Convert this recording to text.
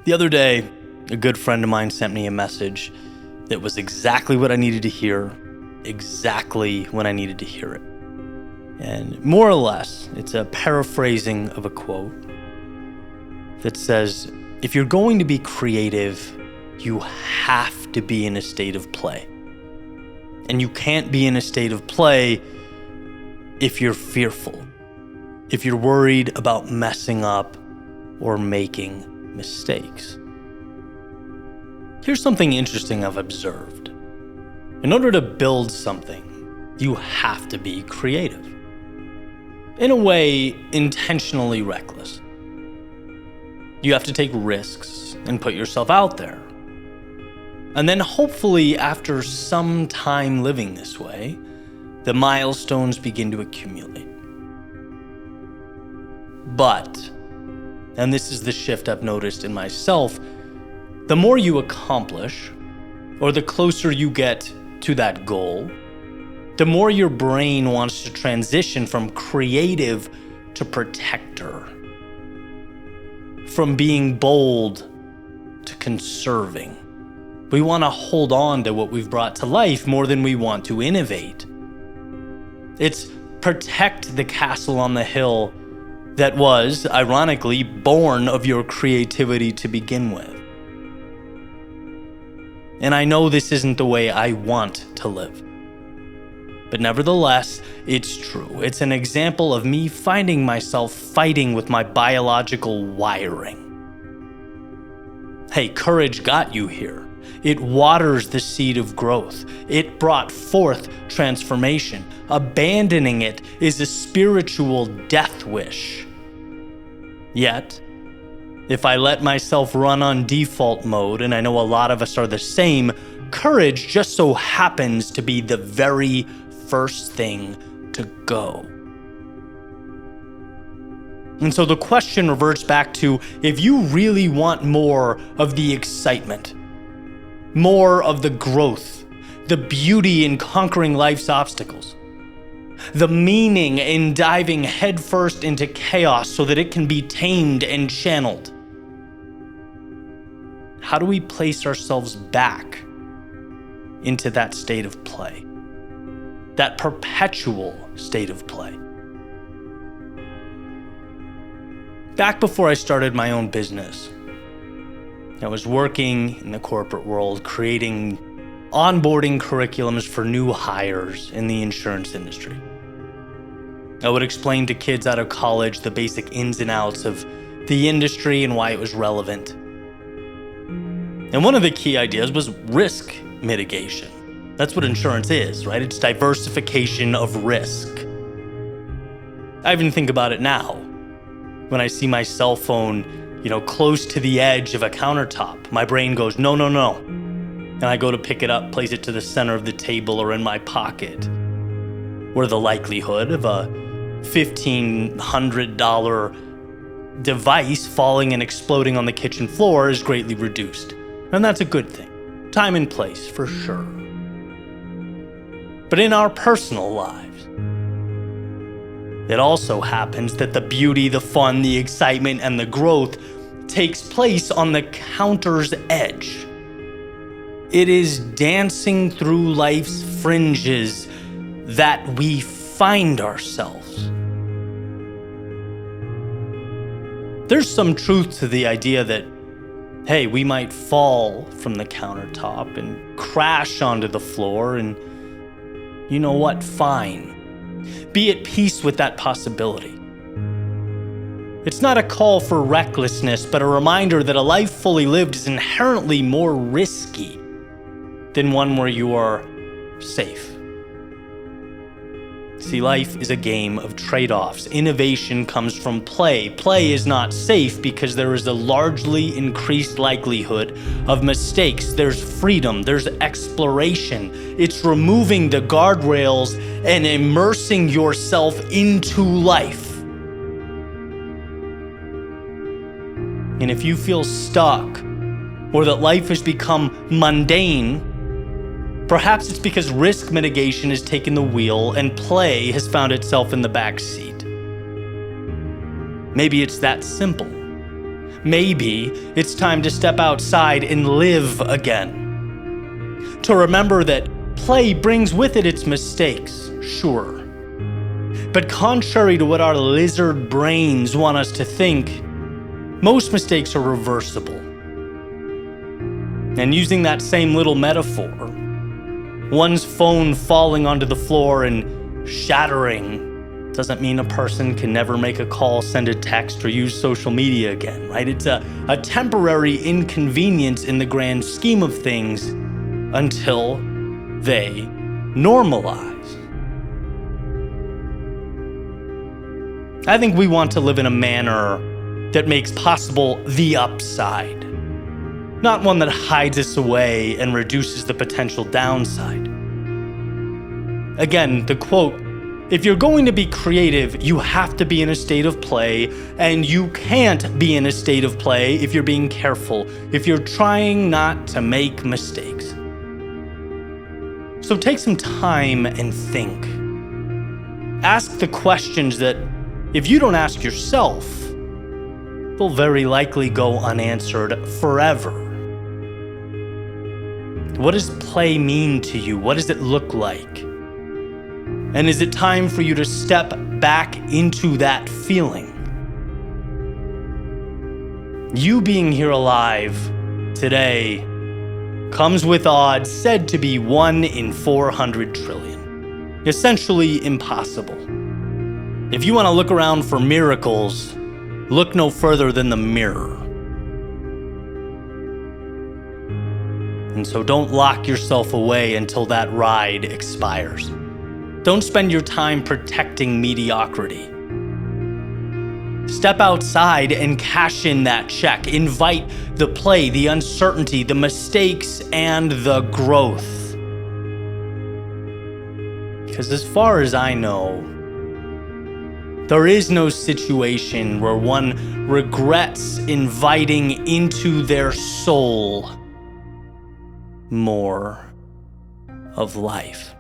The other day, a good friend of mine sent me a message that was exactly what I needed to hear, exactly when I needed to hear it. And more or less, it's a paraphrasing of a quote that says, if you're going to be creative, you have to be in a state of play. And you can't be in a state of play if you're fearful, if you're worried about messing up or making mistakes. Here's something interesting I've observed. In order to build something, you have to be creative. In a way, intentionally reckless. You have to take risks and put yourself out there. And then hopefully, after some time living this way, the milestones begin to accumulate. But, and this is the shift I've noticed in myself, the more you accomplish, or the closer you get to that goal, the more your brain wants to transition from creative to protector, from being bold to conserving. We want to hold on to what we've brought to life more than we want to innovate. It's protect the castle on the hill that was, ironically, born of your creativity to begin with. And I know this isn't the way I want to live. But nevertheless, it's true. It's an example of me finding myself fighting with my biological wiring. Hey, courage got you here. It waters the seed of growth. It brought forth transformation. Abandoning it is a spiritual death wish. Yet, if I let myself run on default mode, and I know a lot of us are the same, courage just so happens to be the very first thing to go. And so the question reverts back to, if you really want more of the excitement, more of the growth, the beauty in conquering life's obstacles, the meaning in diving headfirst into chaos so that it can be tamed and channeled, how do we place ourselves back into that state of play? That perpetual state of play. Back before I started my own business, I was working in the corporate world, creating onboarding curriculums for new hires in the insurance industry. I would explain to kids out of college the basic ins and outs of the industry and why it was relevant. And one of the key ideas was risk mitigation. That's what insurance is, right? It's diversification of risk. I even think about it now. When I see my cell phone, close to the edge of a countertop, my brain goes, no. And I go to pick it up, place it to the center of the table or in my pocket, where the likelihood of a $1,500 device falling and exploding on the kitchen floor is greatly reduced. And that's a good thing. Time and place, for sure. But in our personal lives, it also happens that the beauty, the fun, the excitement, and the growth takes place on the counter's edge. It is dancing through life's fringes that we find ourselves. There's some truth to the idea that, hey, we might fall from the countertop and crash onto the floor, and you know what? Fine. Be at peace with that possibility. It's not a call for recklessness, but a reminder that a life fully lived is inherently more risky than one where you are safe. See, life is a game of trade-offs. Innovation comes from play. Play is not safe because there is a largely increased likelihood of mistakes. There's freedom, there's exploration. It's removing the guardrails and immersing yourself into life. And if you feel stuck, or that life has become mundane, perhaps it's because risk mitigation has taken the wheel and play has found itself in the back seat. Maybe it's that simple. maybe it's time to step outside and live again. To remember that play brings with it its mistakes, sure. But contrary to what our lizard brains want us to think, most mistakes are reversible. And using that same little metaphor, one's phone falling onto the floor and shattering doesn't mean a person can never make a call, send a text, or use social media again, right? It's a temporary inconvenience in the grand scheme of things until they normalize. I think we want to live in a manner that makes possible the upside, not one that hides us away and reduces the potential downside. Again, the quote, "If you're going to be creative, you have to be in a state of play, and you can't be in a state of play if you're being careful, if you're trying not to make mistakes." So take some time and think. Ask the questions that, if you don't ask yourself, they'll very likely go unanswered forever. What does play mean to you? What does it look like? And is it time for you to step back into that feeling? You being here alive today comes with odds said to be 1 in 400 trillion. Essentially impossible. If you want to look around for miracles, look no further than the mirror. And so don't lock yourself away until that ride expires. Don't spend your time protecting mediocrity. Step outside and cash in that check. Invite the play, the uncertainty, the mistakes, and the growth. Because as far as I know, there is no situation where one regrets inviting into their soul more of life.